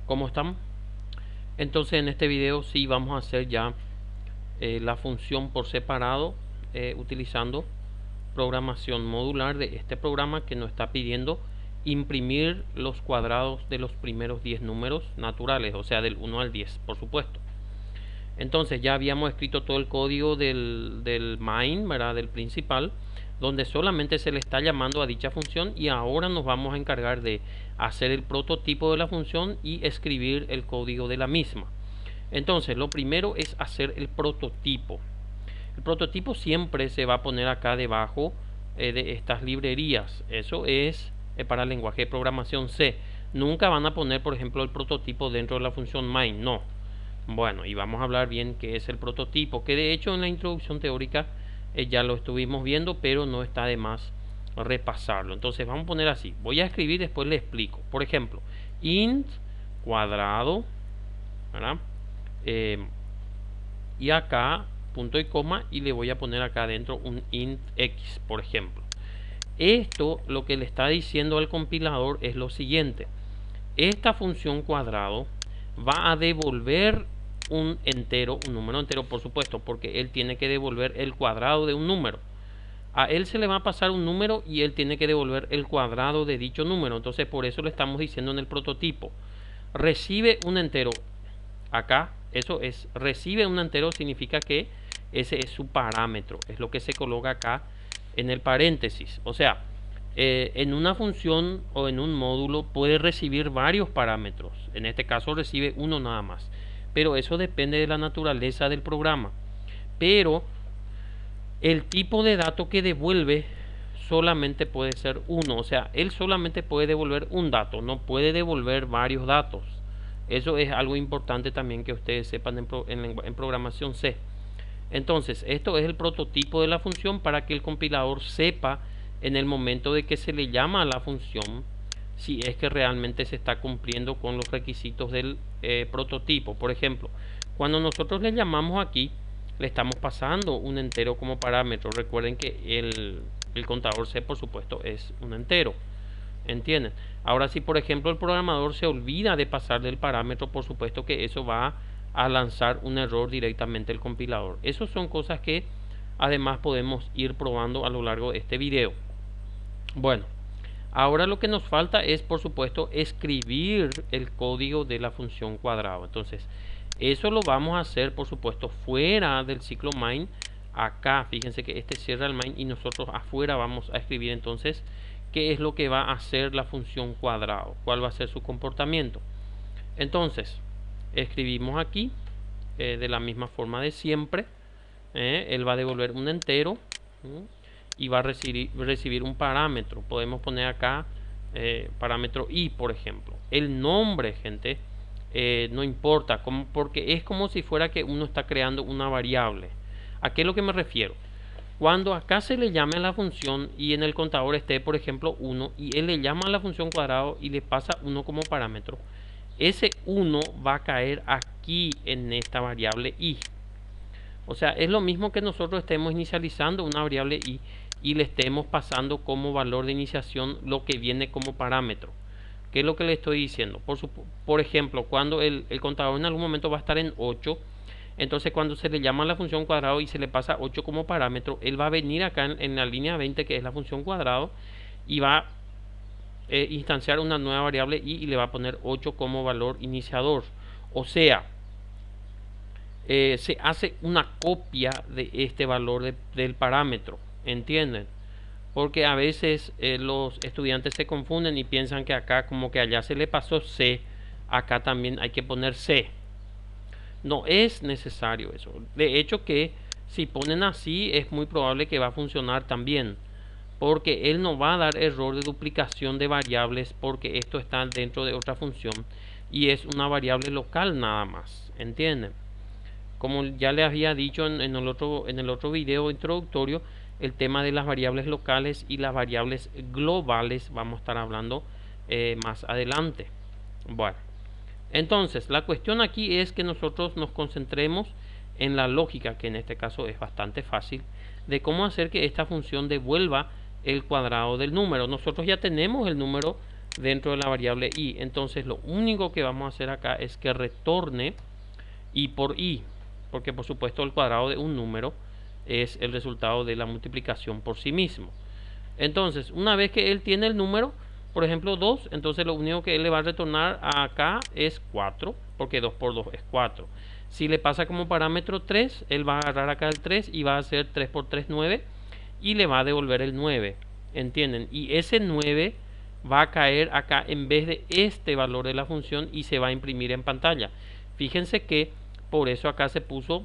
¿Cómo están? Entonces en este video sí vamos a hacer ya la función por separado utilizando programación modular de este programa que nos está pidiendo imprimir los cuadrados de los primeros 10 números naturales, o sea del 1 al 10 por supuesto. Entonces ya habíamos escrito todo el código del main, ¿verdad? Del principal, donde solamente se le está llamando a dicha función, y ahora nos vamos a encargar de hacer el prototipo de la función y escribir el código de la misma. Entonces lo primero es hacer el prototipo. El prototipo siempre se va a poner acá debajo de estas librerías. Eso es para el lenguaje de programación C. Nunca van a poner, por ejemplo, el prototipo dentro de la función main, no. Bueno, y vamos a hablar bien qué es el prototipo, que de hecho en la introducción teórica ya lo estuvimos viendo, pero no está de más repasarlo. Entonces vamos a poner así, voy a escribir, después le explico. Por ejemplo, int cuadrado, ¿verdad? Y acá punto y coma, y le voy a poner acá adentro un int x, por ejemplo. Esto lo que le está diciendo al compilador es lo siguiente: esta función cuadrado va a devolver un entero, un número entero, por supuesto, porque él tiene que devolver el cuadrado de un número. A él se le va a pasar un número y él tiene que devolver el cuadrado de dicho número. Entonces por eso le estamos diciendo en el prototipo: recibe un entero. Acá eso es, recibe un entero, significa que ese es su parámetro, es lo que se coloca acá en el paréntesis. O sea, en una función o en un módulo puede recibir varios parámetros. En este caso recibe uno nada más, pero eso depende de la naturaleza del programa. Pero el tipo de dato que devuelve solamente puede ser uno. O sea, él solamente puede devolver un dato, no puede devolver varios datos. Eso es algo importante también que ustedes sepan en programación C. Entonces, esto es el prototipo de la función para que el compilador sepa en el momento de que se le llama a la función si es que realmente se está cumpliendo con los requisitos del prototipo. Por ejemplo, cuando nosotros le llamamos aquí, le estamos pasando un entero como parámetro. Recuerden que el contador C, por supuesto, es un entero. ¿Entienden? Ahora, si por ejemplo el programador se olvida de pasarle el parámetro, por supuesto que eso va a lanzar un error directamente al compilador. Esas son cosas que además podemos ir probando a lo largo de este video. Bueno, ahora lo que nos falta es, por supuesto, escribir el código de la función cuadrado. Entonces, eso lo vamos a hacer, por supuesto, fuera del ciclo main. Acá, fíjense que este cierra el main y nosotros afuera vamos a escribir entonces qué es lo que va a hacer la función cuadrado, cuál va a ser su comportamiento. Entonces, escribimos aquí de la misma forma de siempre. Él va a devolver un entero y va a recibir un parámetro. Podemos poner acá parámetro i, por ejemplo. El nombre, gente, no importa, porque es como si fuera que uno está creando una variable. ¿A qué es lo que me refiero? Cuando acá se le llame a la función y en el contador esté, por ejemplo, 1, y él le llama a la función cuadrado y le pasa 1 como parámetro, ese 1 va a caer aquí en esta variable i. O sea, es lo mismo que nosotros estemos inicializando una variable i y le estemos pasando como valor de iniciación lo que viene como parámetro. ¿Qué es lo que le estoy diciendo? Por ejemplo, cuando el contador en algún momento va a estar en 8, entonces cuando se le llama a la función cuadrado y se le pasa 8 como parámetro, él va a venir acá en la línea 20, que es la función cuadrado, y va a instanciar una nueva variable y le va a poner 8 como valor iniciador. O sea, se hace una copia de este valor del parámetro, ¿entienden? Porque a veces los estudiantes se confunden y piensan que acá como que allá se le pasó C, acá también hay que poner C. No es necesario eso. De hecho que si ponen así es muy probable que va a funcionar también, porque él no va a dar error de duplicación de variables porque esto está dentro de otra función y es una variable local nada más, ¿entienden? Como ya les había dicho en el otro video introductorio, el tema de las variables locales y las variables globales vamos a estar hablando más adelante. Bueno, entonces la cuestión aquí es que nosotros nos concentremos en la lógica, que en este caso es bastante fácil, de cómo hacer que esta función devuelva el cuadrado del número. Nosotros ya tenemos el número dentro de la variable i. Entonces lo único que vamos a hacer acá es que retorne i por i, porque por supuesto el cuadrado de un número es el resultado de la multiplicación por sí mismo. Entonces una vez que él tiene el número, por ejemplo 2, entonces lo único que él le va a retornar acá es 4, porque 2 por 2 es 4. Si le pasa como parámetro 3, él va a agarrar acá el 3 y va a hacer 3 por 3, 9, y le va a devolver el 9, ¿entienden? Y ese 9 va a caer acá en vez de este valor de la función y se va a imprimir en pantalla. Fíjense que por eso acá se puso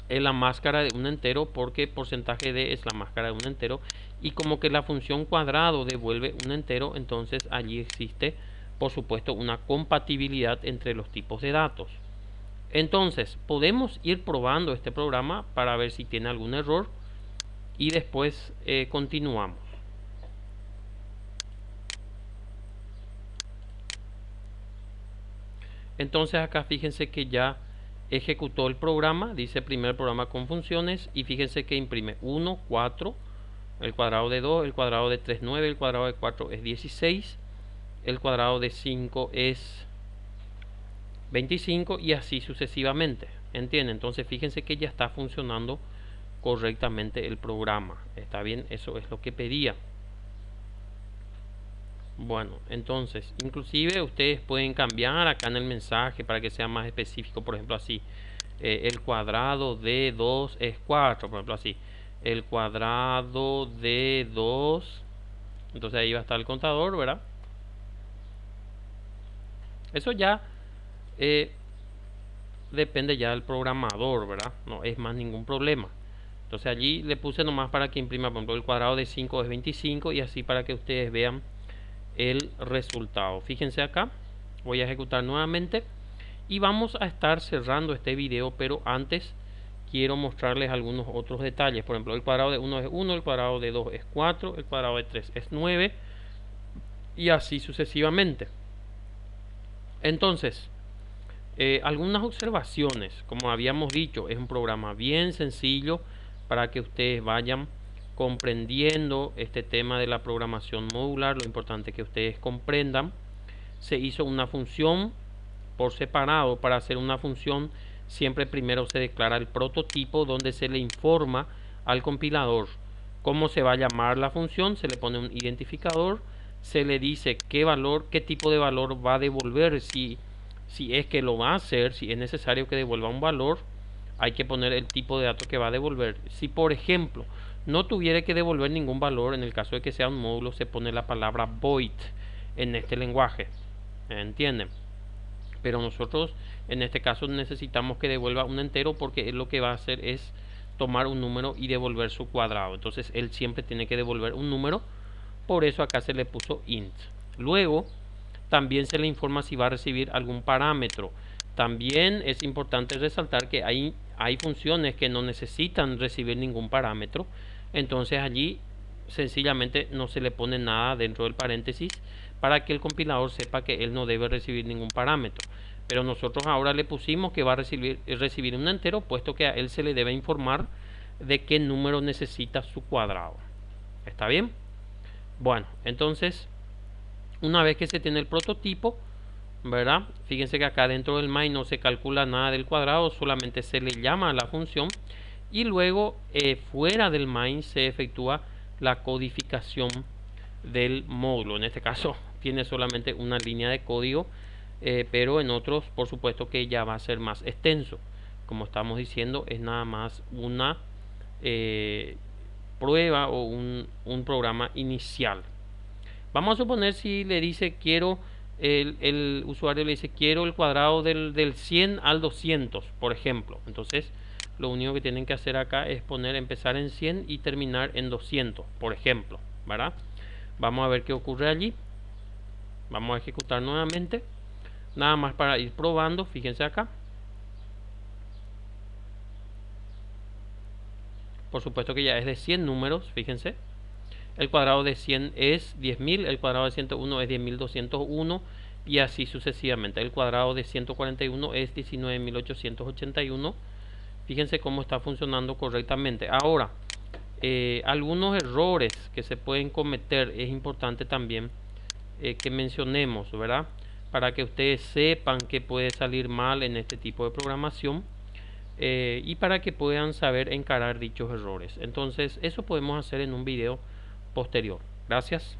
en la máscara de un entero, porque porcentaje de es la máscara de un entero, y como que la función cuadrado devuelve un entero, entonces allí existe por supuesto una compatibilidad entre los tipos de datos. Entonces podemos ir probando este programa para ver si tiene algún error y después continuamos. Entonces acá fíjense que ya ejecutó el programa, dice primer programa con funciones, y fíjense que imprime 1, 4, el cuadrado de 2, el cuadrado de 3, 9, el cuadrado de 4 es 16, el cuadrado de 5 es 25 y así sucesivamente, ¿entienden? Entonces fíjense que ya está funcionando correctamente el programa. Está bien, eso es lo que pedía. Bueno, entonces inclusive ustedes pueden cambiar acá en el mensaje para que sea más específico, por ejemplo así, el cuadrado de 2 es 4, por ejemplo así, el cuadrado de 2, entonces ahí va a estar el contador, ¿verdad? Eso ya depende ya del programador, ¿verdad? No es más ningún problema. Entonces allí le puse nomás para que imprima, por ejemplo, el cuadrado de 5 es 25 y así para que ustedes vean el resultado. Fíjense acá, voy a ejecutar nuevamente y vamos a estar cerrando este video, pero antes quiero mostrarles algunos otros detalles. Por ejemplo, el cuadrado de 1 es 1, el cuadrado de 2 es 4, el cuadrado de 3 es 9 y así sucesivamente. Entonces, algunas observaciones. Como habíamos dicho, es un programa bien sencillo para que ustedes vayan comprendiendo este tema de la programación modular. Lo importante es que ustedes comprendan. Se hizo una función por separado. Para hacer una función siempre primero se declara el prototipo, donde se le informa al compilador cómo se va a llamar la función, se le pone un identificador, se le dice qué valor, qué tipo de valor va a devolver, si es que lo va a hacer, si es necesario que devuelva un valor, hay que poner el tipo de datos que va a devolver. Si por ejemplo no tuviera que devolver ningún valor, en el caso de que sea un módulo, se pone la palabra void en este lenguaje, ¿entienden? Pero nosotros en este caso necesitamos que devuelva un entero, porque él lo que va a hacer es tomar un número y devolver su cuadrado. Entonces él siempre tiene que devolver un número, por eso acá se le puso int. Luego también se le informa si va a recibir algún parámetro. También es importante resaltar que hay funciones que no necesitan recibir ningún parámetro, entonces allí sencillamente no se le pone nada dentro del paréntesis para que el compilador sepa que él no debe recibir ningún parámetro. Pero nosotros ahora le pusimos que va a recibir un entero, puesto que a él se le debe informar de qué número necesita su cuadrado. ¿Está bien? Bueno, entonces una vez que se tiene el prototipo, ¿verdad? Fíjense que acá dentro del main no se calcula nada del cuadrado, solamente se le llama a la función y luego fuera del main se efectúa la codificación del módulo. En este caso tiene solamente una línea de código, pero en otros por supuesto que ya va a ser más extenso. Como estamos diciendo, es nada más una prueba o un programa inicial. Vamos a suponer si le dice quiero, el usuario le dice quiero el cuadrado del 100 al 200, por ejemplo. Entonces lo único que tienen que hacer acá es empezar en 100 y terminar en 200, por ejemplo, ¿verdad? Vamos a ver qué ocurre allí. Vamos a ejecutar nuevamente, nada más para ir probando. Fíjense acá, por supuesto que ya es de 100 números. Fíjense, el cuadrado de 100 es 10.000, el cuadrado de 101 es 10.201 y así sucesivamente. El cuadrado de 141 es 19.881. Fíjense cómo está funcionando correctamente. Ahora, algunos errores que se pueden cometer, es importante también que mencionemos, ¿verdad? Para que ustedes sepan que puede salir mal en este tipo de programación, y para que puedan saber encarar dichos errores. Entonces, eso podemos hacer en un video posterior. Gracias.